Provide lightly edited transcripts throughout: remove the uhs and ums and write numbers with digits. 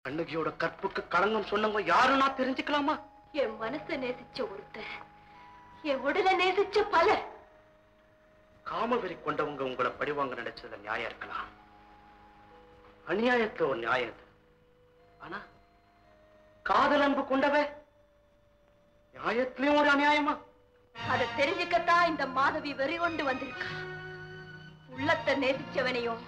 கண்ணகியோட கற்புக்கு களங்கம் சொன்னவங்க யாரும் நான் தெரிஞ்சுக்கலாமா? என் மனசை நேசிச்ச ஒருத்த, என் உடலை நேசிச்ச பலர். காமவெறி கொண்டவங்க உங்களை பழிவாங்க நினைச்சதுல நியாயம் இருக்கலாம், அநியாயத்துல ஒரு நியாயம். ஆனா காதல் அன்பு கொண்டவ நியாயத்திலயும் ஒரு அநியாயமா? அதை தெரிஞ்சுக்கத்தான் இந்த மாதவி வெறி கொண்டு வந்திருக்கா. உள்ளத்தை நேசிச்சவனையும்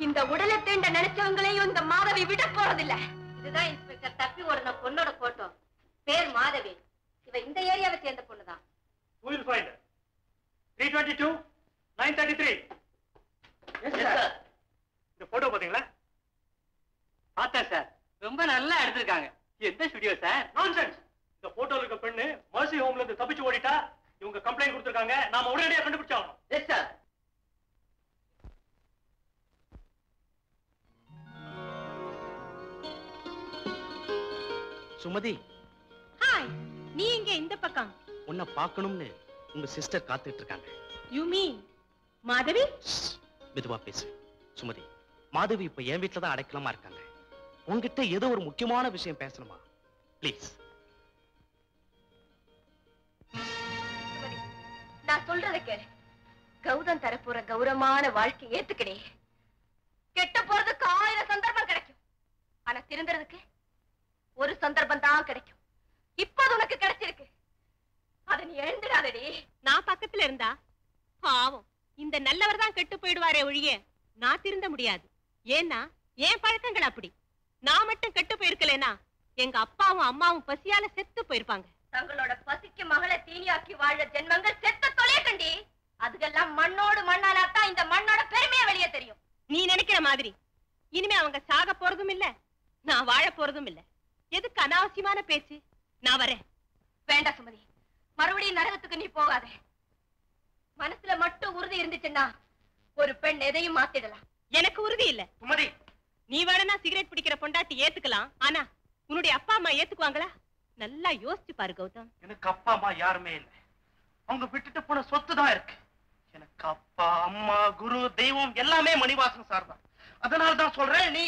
இந்த உடலை தீண்ட நினைச்சவங்களையும் இந்த மாதவி விட போறதில்ல. இதுதான் இன்ஸ்பெக்டர் தப்பி ஓடுன பொண்ணோட போட்டோ. பேர் மாதவி. இவ இந்த ஏரியாவை சேர்ந்த பொண்ணுதான். Who will find her? 322 933. Yes, sir. இந்த போட்டோ பாத்தீங்களா? பார்த்தேன் சார். ரொம்ப நல்லா எடுத்திருக்காங்க. எந்த ஸ்டுடியோ சார்? நான்சென்ஸ். இந்த போட்டோல இருக்க பெண்ணு மர்சி ஹோம்ல இருந்து தப்பிச்சு ஓடிட்டா. இவங்க கம்ப்ளைண்ட் கொடுத்திருக்காங்க. நாம உடனடியா கண்டுபிடிச்சாகணும். Yes sir. சுமதி. ஹாய். நீ இங்க இந்த பக்கம்? உன்னை பார்க்கணும்னு உங்க சிஸ்டர் காத்துட்டு இருக்காங்க. You mean Madhavi? மெதுவா பேசு சுமதி. மாதவி இப்ப என் வீட்டுல தான் அடைக்கலமா இருக்காங்க. உங்ககிட்ட ஏதோ ஒரு முக்கியமான விஷயம் பேசணுமா? பிளீஸ். நான் சொல்றதை கேளு. கௌதம் தரப்போற கௌரவமான வாழ்க்கை ஏத்துக்கடே. கெட்ட போறதுக்கு 1000 சந்தர்ப்பம் கிடைக்கும். ஆனா திருந்துறதுக்கு ஒரு சந்தர்ப்பம் தான் கிடைக்கும். இப்போது உனக்கு கிடைச்சிருக்கு. அதை நீ எழுந்துடாதடி. நான் பக்கத்துல இருந்தா பாவம் இந்த நல்லவர் தான் கெட்டு போயிடுவாரே ஒழிய நான் திருந்த முடியாது. ஏன்னா என் பழக்கங்கள் அப்படி. நான் மட்டும் கெட்டு போயிருக்கலனா எங்க அப்பாவும் அம்மாவும் பசியால செத்து போயிருப்பாங்க. தங்களோட பசிக்கு மகளை தீனியாக்கி வாழ ஜென்மங்கள் செத்த தொலைக்கண்டி. அதுக்கெல்லாம் மண்ணோடு மண்ணாலாத்தான் இந்த மண்ணோட பெருமையை வெளியே தெரியும். நீ நினைக்கிற மாதிரி இனிமே அவங்க சாக போறதும் இல்ல, நான் வாழ போறதும் இல்ல. எதுக்கு அனாவசியமான பேச்சு? நான் வரேன். வேண்டாம் சுமதி, மறுபடியும் நரகத்துக்கு நீ போகாத. மனசுல மட்டும் உறுதி இருந்துச்சுன்னா ஒரு பெண் எதையும் மாத்திடலாம். எனக்கு உறுதி இல்ல சுமதி. நீ வேணா சிகரெட் பிடிக்கிற பொண்டாட்டி ஏத்துக்கலாம், ஆனா உன்னுடைய அப்பா அம்மா ஏத்துக்குவாங்களா? நல்லா யோசிச்சு பாரு கௌதம். எனக்கு அப்பா அம்மா யாருமே இல்லை. அவங்க விட்டுட்டு போன சொத்து தான் இருக்கு. எனக்கு அப்பா அம்மா குரு தெய்வம் எல்லாமே மணிவாசன் சார் தான். அதனால தான் சொல்றேன். நீ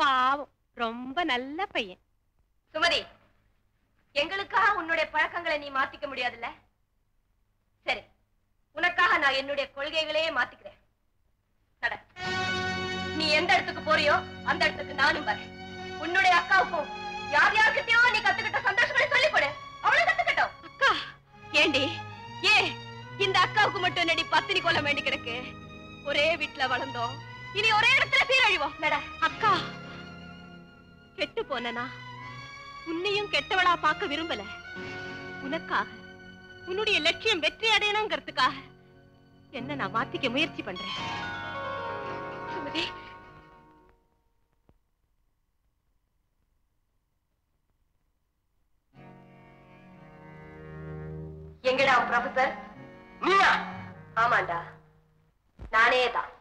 பாவம் ரொம்ப நல்ல பையன். சுமதி, எங்களுக்காக உன்னுடைய பழக்கங்களை நீ மாத்திக்க முடியாதுல்ல? சரி, உனக்காக நான் என்னுடைய கொள்கைகளையே மாத்திக்கிறேன். நட. நீ எந்த இடத்துக்கு போறியோ அந்த இடத்துக்கு நானும் வரேன். உன்னுடைய அக்காவுக்கும் யார் யாருக்கிட்டயோ நீ கத்துக்கிட்ட சந்தோஷங்களை சொல்லிக் கொடு. அவளை கத்துக்கிட்டோம். அக்கா ஏண்டி? ஏ இந்த அக்காவுக்கு மட்டும் நடி பத்தினி கொள்ள வேண்டி கிடக்கு. ஒரே வீட்டுல வளர்ந்தோம், இனி ஒரே இடத்துல சீரழிவோம். நட. அக்கா, கெட்டு போனா உன்னையும் கெட்டவளா பார்க்க விரும்பல. உனக்காக உன்னுடைய லட்சியம் வெற்றி அடையணுங்கிறதுக்காக என்ன நான் மாத்திக்க முயற்சி பண்றேன். சுமதி, எங்கடா ப்ரொஃபசர்? நீயா? ஆமாண்டா, நானே தான்.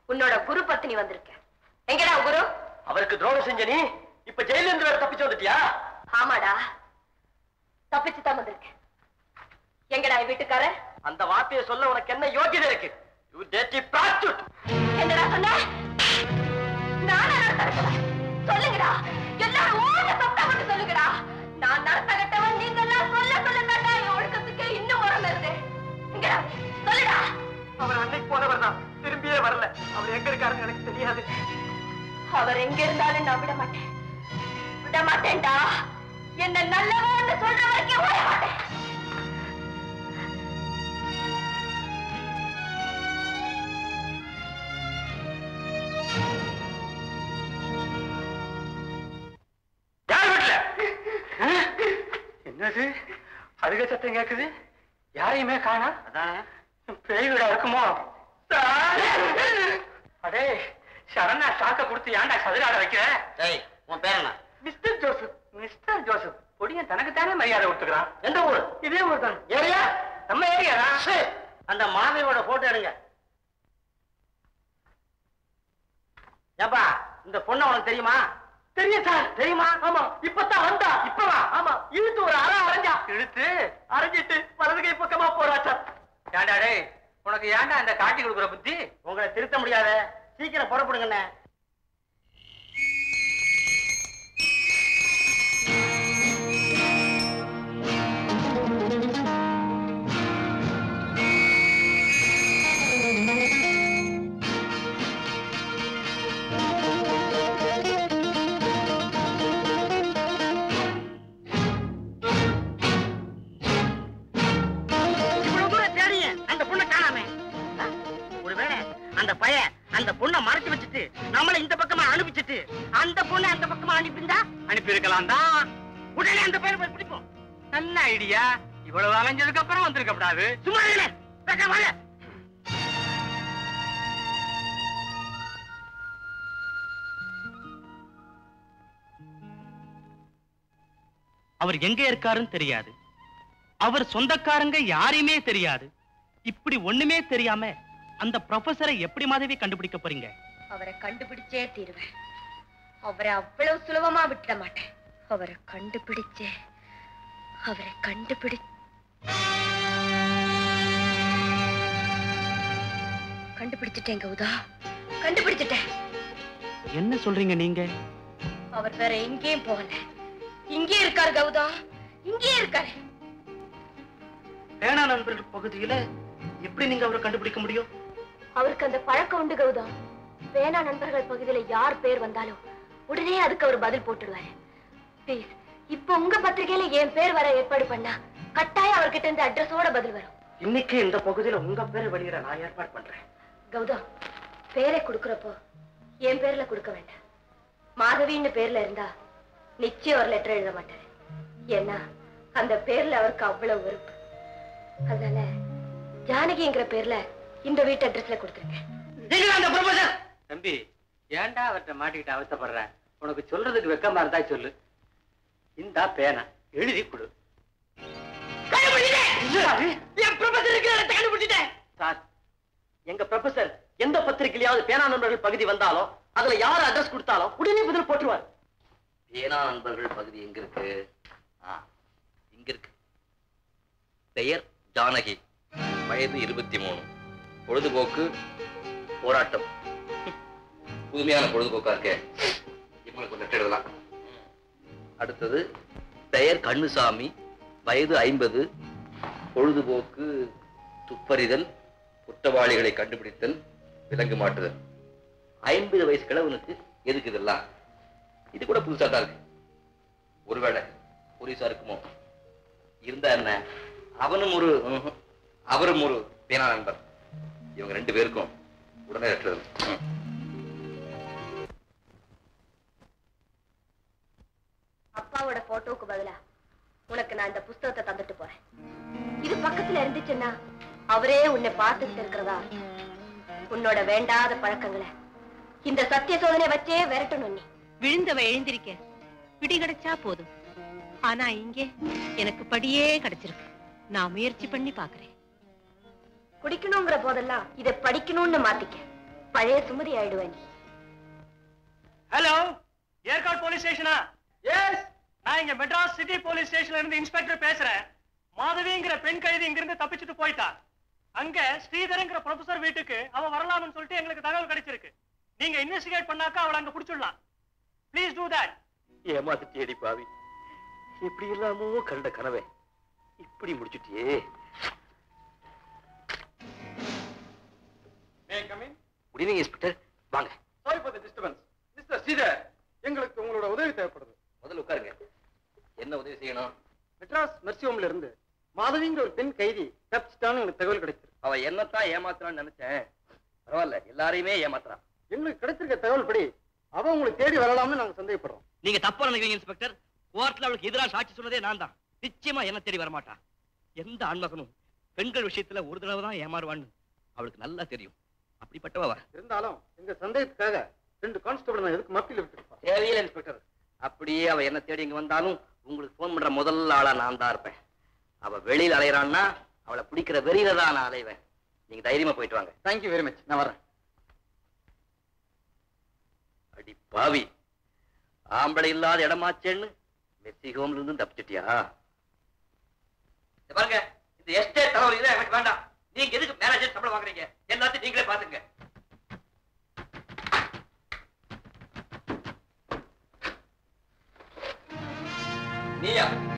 உன்னோட குரு பத்தினி வந்திருக்கேன். எங்கடா குரு? அவருக்கு துரோகம் செஞ்ச நீ இப்ப ஜெயில இருந்து வேற தப்பிச்சு வந்துட்டியா? ஆமாடா, தப்பிச்சு தான் வந்திருக்கேன். எங்கடா வீட்டுக்காரர்? அந்த வார்த்தையை சொல்ல உனக்கு என்ன யோகியதை இருக்கு? என்னடா சொன்ன? நானா நடத்தறேன்? சொல்லுங்கடா, எல்லாரும் ஓட சத்தம் போட்டு சொல்லுங்கடா. நான் நடத்தகட்டவன், நீங்க எல்லாம் சொல்ல சொல்லுங்கடா. என் ஒழுக்கத்துக்கு இன்னும் உரம் வருது. எங்கடா சொல்லுடா. அவர் அன்னைக்கு போனவர் தான், திரும்பியே வரல. அவர் எங்க இருக்காருன்னு எனக்கு தெரியாது. அவர் எங்க இருந்தாலும் நான் விட மாட்டேன், விட மாட்டேன்டா. என்ன நல்லவன்னு சொல்ற வரைக்கும் விட மாட்டேன். யார் வீட்டுல? என்னது அழுக சத்தம் கேக்குது? யாரையுமே காணா? அதான் பேய் வீடா இருக்குமோ? அடே சரணா சாக்க கொடுத்து ஏன்டா சதுராட வைக்கிற? உன் பேர் என்ன? Mister Joseph. மிஸ்டர் ஜோசப் பொடியன் தனக்குத்தானே மரியாதை கொடுத்துக்கிறான். எந்த ஊர்? இதே ஊர் தான். ஏரியா? நம்ம ஏரியா. அந்த மாதவியோட போட்டோ எடுங்க. ஏப்பா, இந்த பொண்ணு உனக்கு தெரியுமா? தெரியும் சார். தெரியுமா? ஆமா, இப்பதான் வந்தா. இப்பவா? ஆமா, இழுத்து ஒரு அரை அரைஞ்சா. இழுத்து அரைஞ்சிட்டு வலது கை பக்கமா போறா சார். ஏண்டா டேய், உனக்கு ஏன்டா இந்த காட்டி கொடுக்குற புத்தி? உங்களை திருத்த முடியாத. சீக்கிரம் புறப்படுங்கண்ணே. அந்த பொண்ணு அந்த பக்கமா அனுப்பியிருந்தா அனுப்பி இருக்கலாம் தான். உடனே அந்த பையனை போய் பிடிப்போம். நல்ல ஐடியா. இவ்வளவு அலைஞ்சதுக்கு அப்புறம் வந்திருக்க கூடாது. சும்மா இருங்க. பேசாம வாங்க. அவர் எங்க இருக்காருன்னு தெரியாது. அவர் சொந்தக்காரங்க யாரையுமே தெரியாது. இப்படி ஒண்ணுமே தெரியாம அந்த ப்ரொஃபஸரை எப்படி மாதவி கண்டுபிடிக்க போறீங்க? அவரை கண்டுபிடிச்சே தீருவேன். அவரை அவ்வளவு சுலபமா விட்டுட மாட்டேன். அவரை கண்டுபிடிச்சிட்டேன் கௌதா. கண்டுபிடிச்சிட்டேன். என்ன சொல்றீங்க நீங்க? அவர் வேற எங்கேயும் போகல. இங்கே இருக்காரு கௌதா. இங்கே இருக்காரு. பேனா நண்பர்கள் பகுதியில எப்படி நீங்க அவரை கண்டுபிடிக்க முடியும்? அவருக்கு அந்த பழக்கம் உண்டு கௌதா. பேனா நண்பர்கள் பகுதியில யார் பேர் வந்தாலும் உடனே அதுக்கு அவர் பதில் போட்டுடுவாரு. ப்ளீஸ், இப்ப உங்க பத்திரிகையில என் பேர் வர ஏற்பாடு பண்ணா கட்டாயம் அவர்கிட்ட இருந்து அட்ரஸோட பதில் வரும். இன்னைக்கு இந்த பகுதியில உங்க பேரை வெளியிட நான் ஏற்பாடு பண்றேன். கௌதா, பேரை கொடுக்கறப்போ என் பேர்ல கொடுக்க வேண்டாம். மாதவின்னு பேர்ல இருந்தா நிச்சயம் ஒரு லெட்டர் எழுத மாட்டாரு. ஏன்னா அந்த பேர்ல அவருக்கு அவ்வளவு வெறுப்பு. அதனால ஜானகிங்கிற பேர்ல இந்த வீட்டு அட்ரஸ்ல கொடுத்துருக்கேன். அந்த ப்ரொஃபசர் தம்பி, ஏன்டா அவர்கிட்ட மாட்டிக்கிட்டு அவசப்படுற? உனக்கு சொல்றதுக்கு வெக்கமா இருந்தா சொல்லு. இந்தா பேனா, எழுதி கொடு. சார், எங்க ப்ரொஃபசர் எந்த பத்திரிகையிலாவது பேனா நண்பர்கள் பகுதி வந்தாலும் அதுல யார் அட்ரஸ் கொடுத்தாலும் உடனே பதில் போட்டுருவார். பேனா நண்பர்கள் பகுதி எங்க இருக்கு? இங்க இருக்கு. பெயர் ஜானகி, வயது 23, பொழுதுபோக்கு போராட்டம். புதுமையான பொழுதுபோக்கா இருக்க, இவங்களுக்கு லெட்டர் எழுதலாம். அடுத்தது பெயர் கண்ணுசாமி, வயது 50, பொழுதுபோக்கு துப்பறிதல், குற்றவாளிகளை கண்டுபிடித்தல், விலங்கு மாட்டுதல். 50 வயசு கிழவனுக்கு எதுக்கு இதெல்லாம்? இது கூட புதுசா தான் இருக்கு. ஒருவேளை போலீஸா இருக்குமோ? இருந்தா என்ன, அவரும் ஒரு பேனா நண்பர். இவங்க 2 பேருக்கும் உடனே லெட்டர். அப்பாவோட போட்டோக்கு பதிலா உனக்கு நான் இந்த புஸ்தகத்தை தந்துட்டு போறேன். இது பக்கத்துல இருந்துச்சுன்னா அவரே உன்னை பார்த்துட்டு இருக்கிறதா. உன்னோட வேண்டாத பழக்கங்களை இந்த சத்திய சோதனை வச்சே விரட்டணும். நீ விழுந்தவ எழுந்திருக்க பிடி கிடைச்சா போதும். ஆனா இங்கே எனக்கு படியே கிடைச்சிருக்கு. நான் முயற்சி பண்ணி பாக்குறேன். குடிக்கணுங்கிற போதெல்லாம் இதை படிக்கணும்னு மாத்திக்க. பழைய சுமதி ஆயிடுவேன். ஹலோ, ஏற்காடு போலீஸ் ஸ்டேஷனா? எஸ், நான் இங்க மெட்ராஸ் சிட்டி போலீஸ் ஸ்டேஷன்ல இருந்து இன்ஸ்பெக்டர் பேசுறேன். மாதவிங்கிற பெண் கைதி இங்க இருந்து தப்பிச்சுட்டு போயிட்டா. அங்க ஸ்ரீதரங்கிற ப்ரொஃபசர் வீட்டுக்கு அவ வரலாம்னு சொல்லிட்டு எங்களுக்கு தகவல் கிடைச்சிருக்கு. நீங்க இன்வெஸ்டிகேட் பண்ணாக்கா அவளை அங்க புடிச்சிடலாம். Please do that. ஏமாத்திட்டேடி பாவி. எப்படி இல்லாமோ கண்ட கனவை இப்படி முடிச்சுட்டியே. குட் ஈவினிங் இன்ஸ்பெக்டர், வாங்க. Sorry for the disturbance. Mister Sridhar, எங்களுக்கு உங்களோட உதவி தேவைப்படுது. முதல்ல உட்காருங்க. என்ன உதவி செய்யணும்? மெட்ராஸ் மெர்சி ஹோம்ல இருந்து மாதவிங்கிற ஒரு பெண் கைதி தப்பிச்சிட்டான்னு எனக்கு தகவல் கிடைச்சிருக்கு. அவ என்னத்தான் ஏமாத்துறான்னு நினைச்சேன். பரவாயில்ல, எல்லாரையுமே ஏமாத்துறான். எங்களுக்கு கிடைச்சிருக்க தகவல் படி அவ உங்களை தேடி வரலாம்னு நாங்க சந்தேகப்படுறோம். நீங்க தப்பா நினைக்கிறீங்க இன்ஸ்பெக்டர். கோர்ட்ல அவளுக்கு எதிராக சாட்சி சொன்னதே நான் தான். நிச்சயமா என்ன தேடி வரமாட்டா. எந்த ஆண்மகனும் பெண்கள் விஷயத்துல ஒரு தடவை தான் ஏமாறுவான்னு அவளுக்கு நல்லா தெரியும். அப்படிப்பட்டவ இருந்தாலும் எங்க சந்தேகத்துக்காக 2 கான்ஸ்டபிள் நான் எதுக்கு மத்தியில் விட்டுருப்பா. தேவையில்லை இன்ஸ்பெக்டர். அப்படியே அவ என்ன தேடி இங்க வந்தாலும் உங்களுக்கு போன் பண்ற முதல் ஆளா நான் தான் இருப்பேன். அவ வெளியில அலையறான்னா அவளை பிடிக்கிற வெறியில தான் நான் அலைவேன். நீங்க தைரியமா போயிட்டு வாங்க. Thank you very much. நான் வரேன். அடி பாவி, ஆம்பளை இல்லாத இடமாச்சேன்னு மெர்சி ஹோம்ல இருந்து தப்பிச்சிட்டியா? பாருங்க, இந்த எஸ்டேட் தலைவர் இல்ல எனக்கு வேண்டாம். நீங்க எதுக்கு மேனேஜர் சம்பளம் வாங்குறீங்க? எல்லாத்தையும் நீங்களே பாத்துங்க. நீயா?